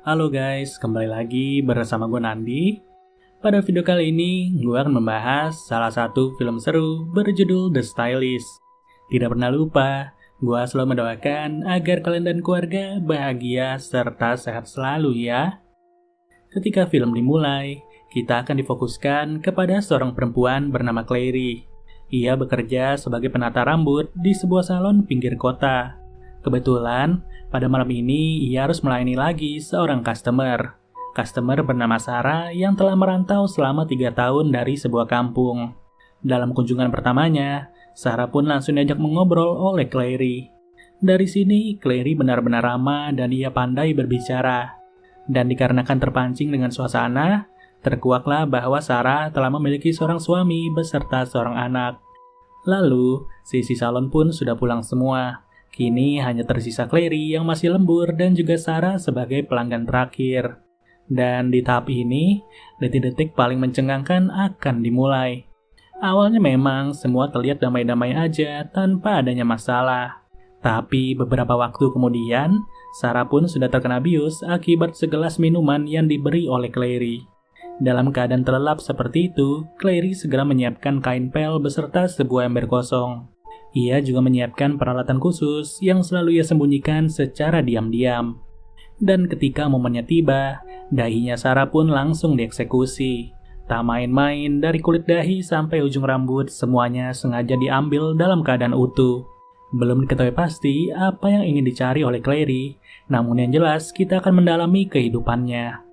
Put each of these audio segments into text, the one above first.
Halo guys, kembali lagi bersama gue Nandi. Pada video kali ini, gue akan membahas salah satu film seru berjudul The Stylist. Tidak pernah lupa, gue selalu mendoakan agar kalian dan keluarga bahagia serta sehat selalu ya. Ketika film dimulai, kita akan difokuskan kepada seorang perempuan bernama Clary. Ia bekerja sebagai penata rambut di sebuah salon pinggir kota. Kebetulan, pada malam ini ia harus melayani lagi seorang customer. Customer bernama Sarah yang telah merantau selama 3 tahun dari sebuah kampung. Dalam kunjungan pertamanya, Sarah pun langsung diajak mengobrol oleh Clary. Dari sini, Clary benar-benar ramah dan ia pandai berbicara. Dan dikarenakan terpancing dengan suasana, terkuaklah bahwa Sarah telah memiliki seorang suami beserta seorang anak. Lalu, sisi salon pun sudah pulang semua. Kini hanya tersisa Clary yang masih lembur dan juga Sarah sebagai pelanggan terakhir. Dan di tahap ini, detik-detik paling mencengangkan akan dimulai. Awalnya memang semua terlihat damai-damai aja tanpa adanya masalah. Tapi beberapa waktu kemudian, Sarah pun sudah terkena bius akibat segelas minuman yang diberi oleh Clary. Dalam keadaan terlelap seperti itu, Clary segera menyiapkan kain pel beserta sebuah ember kosong. Ia juga menyiapkan peralatan khusus yang selalu ia sembunyikan secara diam-diam. Dan ketika momennya tiba, dahinya Sarah pun langsung dieksekusi. Tak main-main, dari kulit dahi sampai ujung rambut, semuanya sengaja diambil dalam keadaan utuh. Belum diketahui pasti apa yang ingin dicari oleh Clary, namun yang jelas kita akan mendalami kehidupannya.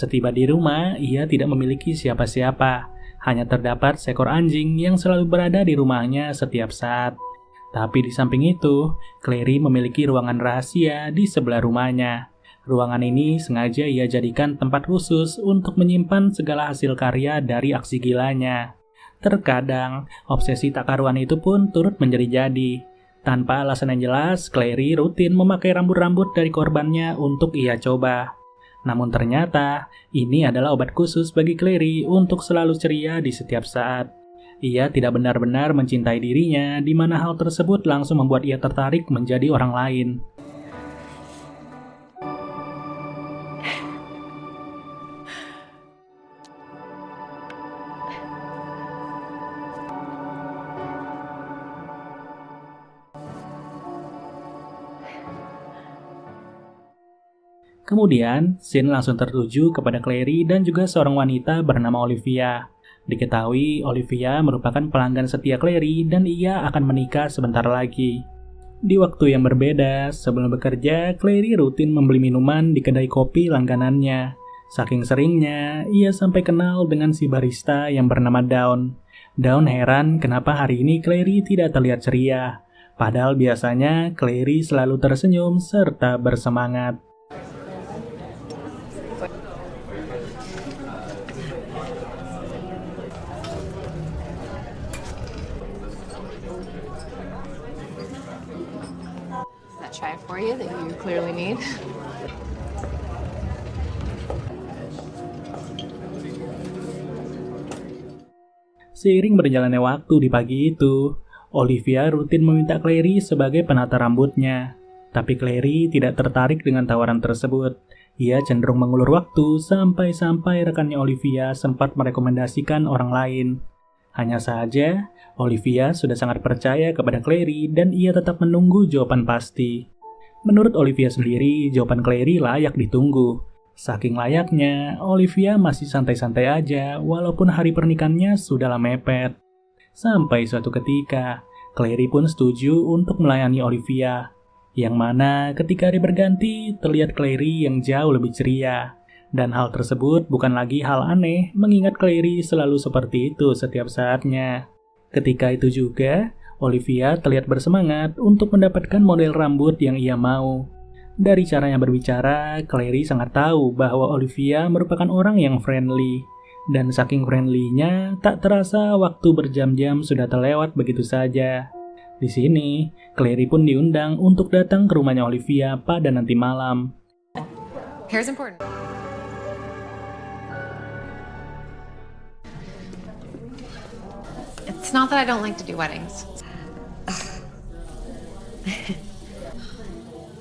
Setiba di rumah, ia tidak memiliki siapa-siapa. Hanya terdapat seekor anjing yang selalu berada di rumahnya setiap saat. Tapi di samping itu, Clary memiliki ruangan rahasia di sebelah rumahnya. Ruangan ini sengaja ia jadikan tempat khusus untuk menyimpan segala hasil karya dari aksi gilanya. Terkadang, obsesi tak karuan itu pun turut menjadi-jadi. Tanpa alasan yang jelas, Clary rutin memakai rambut-rambut dari korbannya untuk ia coba. Namun ternyata, ini adalah obat khusus bagi Clary untuk selalu ceria di setiap saat. Ia tidak benar-benar mencintai dirinya, di mana hal tersebut langsung membuat ia tertarik menjadi orang lain. Kemudian, scene langsung tertuju kepada Clary dan juga seorang wanita bernama Olivia. Diketahui Olivia merupakan pelanggan setia Clary dan ia akan menikah sebentar lagi. Di waktu yang berbeda, sebelum bekerja, Clary rutin membeli minuman di kedai kopi langganannya. Saking seringnya, ia sampai kenal dengan si barista yang bernama Dawn. Dawn heran kenapa hari ini Clary tidak terlihat ceria. Padahal biasanya Clary selalu tersenyum serta bersemangat. Chai for you that you clearly need. Seiring berjalannya waktu di pagi itu, Olivia rutin meminta Clary sebagai penata rambutnya. Tapi Clary tidak tertarik dengan tawaran tersebut. Ia cenderung mengulur waktu sampai-sampai rekannya Olivia sempat merekomendasikan orang lain. Hanya saja, Olivia sudah sangat percaya kepada Clary dan ia tetap menunggu jawaban pasti. Menurut Olivia sendiri, jawaban Clary layak ditunggu. Saking layaknya, Olivia masih santai-santai aja walaupun hari pernikahannya sudahlah mepet. Sampai suatu ketika, Clary pun setuju untuk melayani Olivia. Yang mana ketika hari berganti, terlihat Clary yang jauh lebih ceria. Dan hal tersebut bukan lagi hal aneh mengingat Clary selalu seperti itu setiap saatnya. Ketika itu juga, Olivia terlihat bersemangat untuk mendapatkan model rambut yang ia mau. Dari caranya berbicara, Clary sangat tahu bahwa Olivia merupakan orang yang friendly. Dan saking friendly-nya, tak terasa waktu berjam-jam sudah terlewat begitu saja. Di sini, Clary pun diundang untuk datang ke rumahnya Olivia pada nanti malam. Hair's important. It's not that I don't like to do weddings.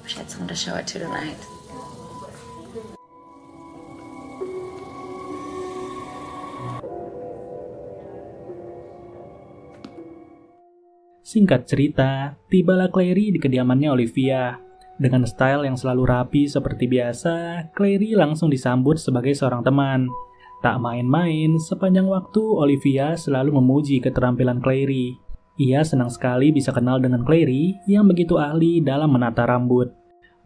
Wish I had someone to show it to tonight. Singkat cerita, tibalah Clary di kediamannya Olivia. Dengan style yang selalu rapi seperti biasa, Clary langsung disambut sebagai seorang teman. Tak main-main, sepanjang waktu Olivia selalu memuji keterampilan Clary. Ia senang sekali bisa kenal dengan Clary yang begitu ahli dalam menata rambut.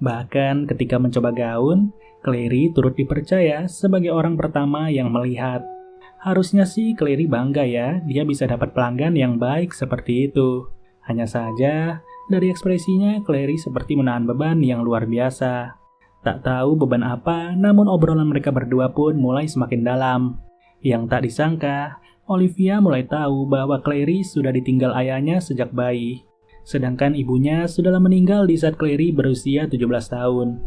Bahkan ketika mencoba gaun, Clary turut dipercaya sebagai orang pertama yang melihat. Harusnya sih Clary bangga ya, dia bisa dapat pelanggan yang baik seperti itu. Hanya saja, dari ekspresinya Clary seperti menahan beban yang luar biasa. Tak tahu beban apa, namun obrolan mereka berdua pun mulai semakin dalam. Yang tak disangka, Olivia mulai tahu bahwa Clary sudah ditinggal ayahnya sejak bayi. Sedangkan ibunya sudah meninggal di saat Clary berusia 17 tahun.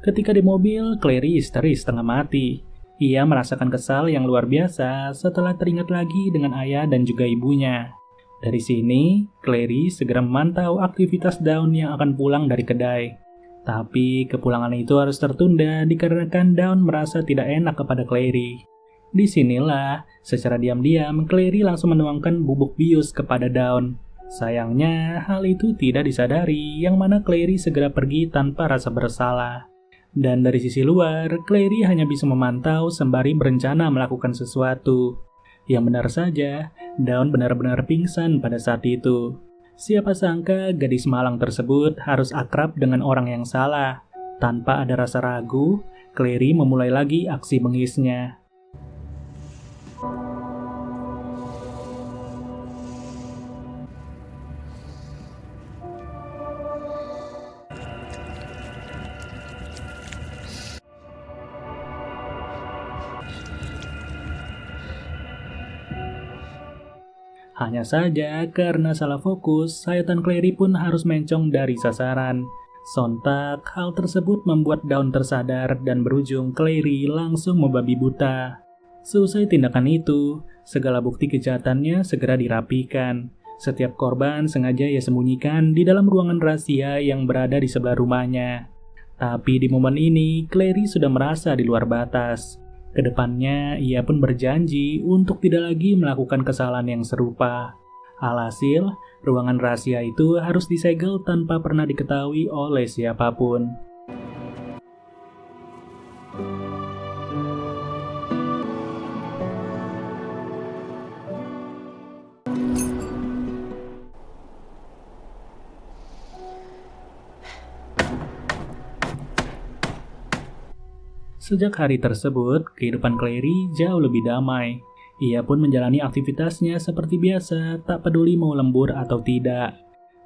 Ketika di mobil, Clary histeris setengah mati. Ia merasakan kesal yang luar biasa setelah teringat lagi dengan ayah dan juga ibunya. Dari sini, Clary segera memantau aktivitas Dawn yang akan pulang dari kedai. Tapi kepulangan itu harus tertunda dikarenakan Dawn merasa tidak enak kepada Clary. Disinilah, secara diam-diam Clary langsung menuangkan bubuk bius kepada Dawn. Sayangnya, hal itu tidak disadari, yang mana Clary segera pergi tanpa rasa bersalah. Dan dari sisi luar, Clary hanya bisa memantau sembari berencana melakukan sesuatu. Yang benar saja, Dawn benar-benar pingsan pada saat itu. Siapa sangka gadis malang tersebut harus akrab dengan orang yang salah. Tanpa ada rasa ragu, Clary memulai lagi aksi bengisnya. Hanya saja, karena salah fokus, sayatan Clary pun harus mencong dari sasaran. Sontak, hal tersebut membuat Dawn tersadar dan berujung Clary langsung membabi buta. Seusai tindakan itu, segala bukti kejahatannya segera dirapikan. Setiap korban sengaja ia sembunyikan di dalam ruangan rahasia yang berada di sebelah rumahnya. Tapi di momen ini, Clary sudah merasa di luar batas. Kedepannya, ia pun berjanji untuk tidak lagi melakukan kesalahan yang serupa. Alhasil, ruangan rahasia itu harus disegel tanpa pernah diketahui oleh siapapun. Sejak hari tersebut, kehidupan Clary jauh lebih damai. Ia pun menjalani aktivitasnya seperti biasa, tak peduli mau lembur atau tidak.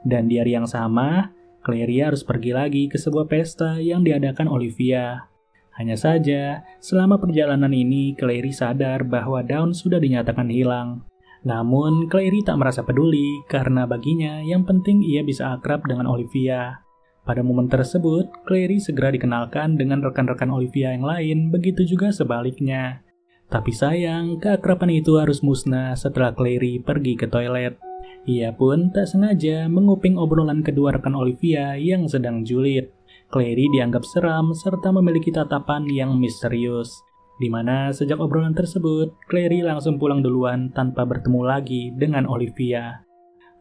Dan di hari yang sama, Clary harus pergi lagi ke sebuah pesta yang diadakan Olivia. Hanya saja, selama perjalanan ini, Clary sadar bahwa Dawn sudah dinyatakan hilang. Namun, Clary tak merasa peduli karena baginya yang penting ia bisa akrab dengan Olivia. Pada momen tersebut, Clary segera dikenalkan dengan rekan-rekan Olivia yang lain, begitu juga sebaliknya. Tapi sayang, keakraban itu harus musnah setelah Clary pergi ke toilet. Ia pun tak sengaja menguping obrolan kedua rekan Olivia yang sedang julid. Clary dianggap seram serta memiliki tatapan yang misterius. Di mana sejak obrolan tersebut, Clary langsung pulang duluan tanpa bertemu lagi dengan Olivia.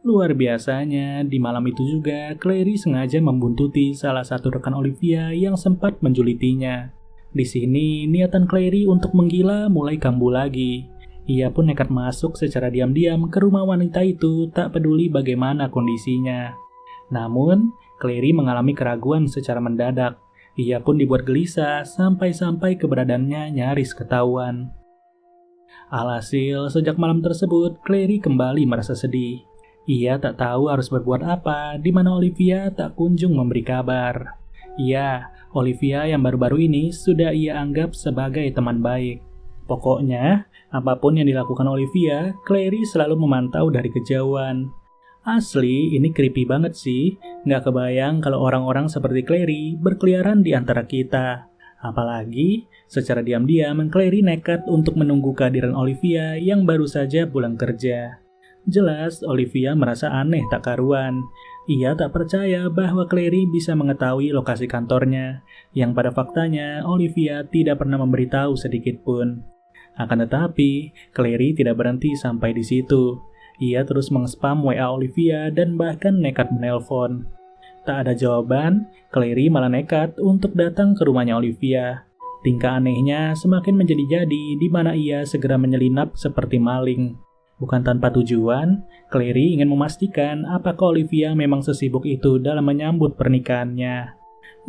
Luar biasanya, di malam itu juga Clary sengaja membuntuti salah satu rekan Olivia yang sempat menjulitinya. Di sini, niatan Clary untuk menggila mulai kambuh lagi. Ia pun nekat masuk secara diam-diam ke rumah wanita itu, tak peduli bagaimana kondisinya. Namun, Clary mengalami keraguan secara mendadak. Ia pun dibuat gelisah sampai-sampai keberadaannya nyaris ketahuan. Alhasil, sejak malam tersebut, Clary kembali merasa sedih. Ia tak tahu harus berbuat apa, di mana Olivia tak kunjung memberi kabar. Ya, Olivia yang baru-baru ini sudah ia anggap sebagai teman baik. Pokoknya, apapun yang dilakukan Olivia, Clary selalu memantau dari kejauhan. Asli, ini creepy banget sih. Nggak kebayang kalau orang-orang seperti Clary berkeliaran di antara kita. Apalagi, secara diam-diam Clary nekat untuk menunggu kehadiran Olivia yang baru saja pulang kerja. Jelas, Olivia merasa aneh tak karuan. Ia tak percaya bahwa Clary bisa mengetahui lokasi kantornya, yang pada faktanya Olivia tidak pernah memberitahu sedikit pun. Akan tetapi, Clary tidak berhenti sampai di situ. Ia terus meng-spam WA Olivia dan bahkan nekat menelpon. Tak ada jawaban, Clary malah nekat untuk datang ke rumahnya Olivia. Tingkah anehnya semakin menjadi-jadi di mana ia segera menyelinap seperti maling. Bukan tanpa tujuan, Clary ingin memastikan apakah Olivia memang sesibuk itu dalam menyambut pernikahannya.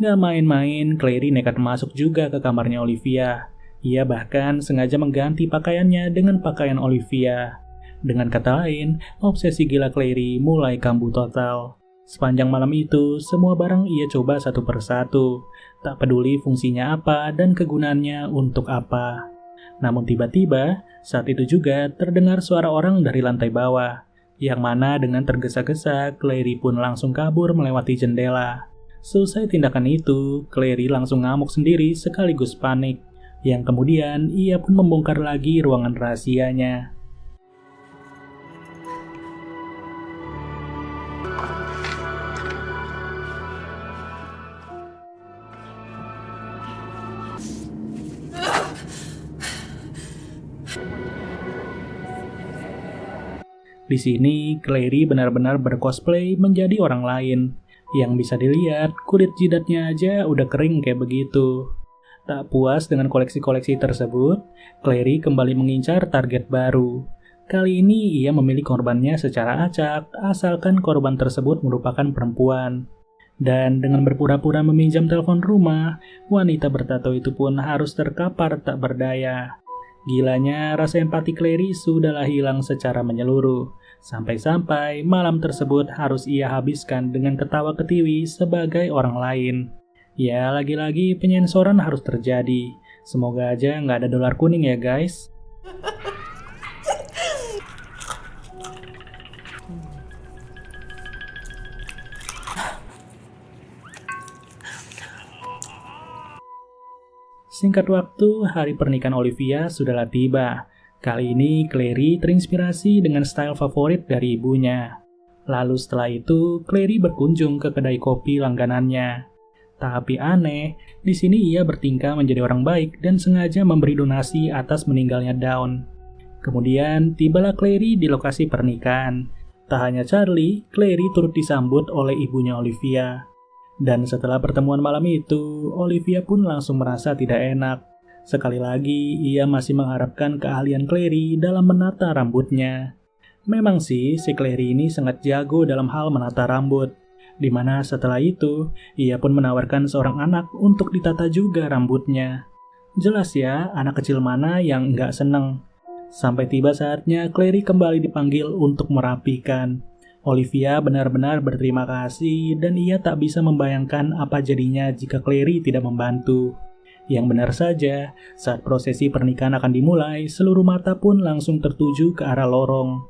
Gak main-main, Clary nekat masuk juga ke kamarnya Olivia. Ia bahkan sengaja mengganti pakaiannya dengan pakaian Olivia. Dengan kata lain, obsesi gila Clary mulai kambuh total. Sepanjang malam itu, semua barang ia coba satu persatu. Tak peduli fungsinya apa dan kegunaannya untuk apa. Namun tiba-tiba, saat itu juga terdengar suara orang dari lantai bawah, yang mana dengan tergesa-gesa, Clary pun langsung kabur melewati jendela. Selesai tindakan itu, Clary langsung ngamuk sendiri sekaligus panik, yang kemudian ia pun membongkar lagi ruangan rahasianya. Di sini, Clary benar-benar bercosplay menjadi orang lain. Yang bisa dilihat, kulit jidatnya aja udah kering kayak begitu. Tak puas dengan koleksi-koleksi tersebut, Clary kembali mengincar target baru. Kali ini ia memilih korbannya secara acak, asalkan korban tersebut merupakan perempuan. Dan dengan berpura-pura meminjam telepon rumah, wanita bertato itu pun harus terkapar tak berdaya. Gilanya, rasa empati Clary sudahlah hilang secara menyeluruh. Sampai-sampai malam tersebut harus ia habiskan dengan ketawa ketiwi sebagai orang lain. Ya, lagi-lagi penyensoran harus terjadi. Semoga aja nggak ada dolar kuning ya guys. Singkat waktu, hari pernikahan Olivia sudahlah tiba. Kali ini Clary terinspirasi dengan style favorit dari ibunya. Lalu setelah itu, Clary berkunjung ke kedai kopi langganannya. Tapi aneh, di sini ia bertingkah menjadi orang baik dan sengaja memberi donasi atas meninggalnya Dawn. Kemudian, tibalah Clary di lokasi pernikahan. Tak hanya Charlie, Clary turut disambut oleh ibunya Olivia. Dan setelah pertemuan malam itu, Olivia pun langsung merasa tidak enak. Sekali lagi, ia masih mengharapkan keahlian Clary dalam menata rambutnya. Memang sih, si Clary ini sangat jago dalam hal menata rambut. Dimana setelah itu, ia pun menawarkan seorang anak untuk ditata juga rambutnya. Jelas ya, anak kecil mana yang nggak seneng. Sampai tiba saatnya, Clary kembali dipanggil untuk merapikan. Olivia benar-benar berterima kasih dan ia tak bisa membayangkan apa jadinya jika Clary tidak membantu. Yang benar saja, saat prosesi pernikahan akan dimulai, seluruh mata pun langsung tertuju ke arah lorong.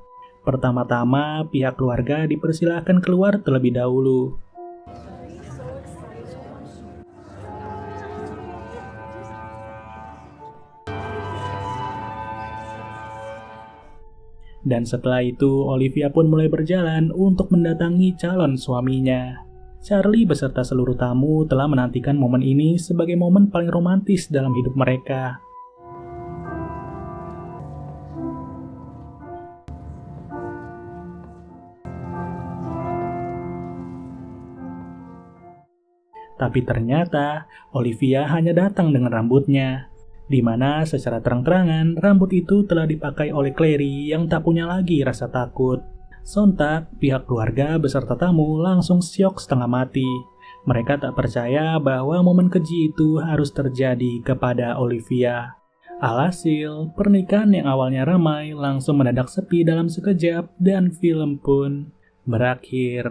Pertama-tama, pihak keluarga dipersilahkan keluar terlebih dahulu. Dan setelah itu, Olivia pun mulai berjalan untuk mendatangi calon suaminya. Charlie beserta seluruh tamu telah menantikan momen ini sebagai momen paling romantis dalam hidup mereka. Tapi ternyata, Olivia hanya datang dengan rambutnya. Di mana secara terang-terangan rambut itu telah dipakai oleh Clary yang tak punya lagi rasa takut. Sontak, pihak keluarga beserta tamu langsung syok setengah mati. Mereka tak percaya bahwa momen keji itu harus terjadi kepada Olivia. Alhasil, pernikahan yang awalnya ramai langsung mendadak sepi dalam sekejap dan film pun berakhir.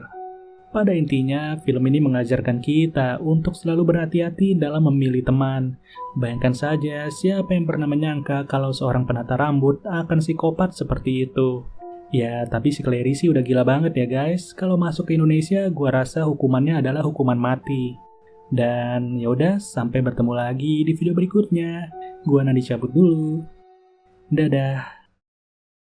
Pada intinya, film ini mengajarkan kita untuk selalu berhati-hati dalam memilih teman. Bayangkan saja siapa yang pernah menyangka kalau seorang penata rambut akan psikopat seperti itu. Ya, tapi si Clary sih udah gila banget ya guys. Kalau masuk ke Indonesia, gua rasa hukumannya adalah hukuman mati. Dan yaudah, sampai bertemu lagi di video berikutnya. Gua Nadi cabut dulu. Dadah.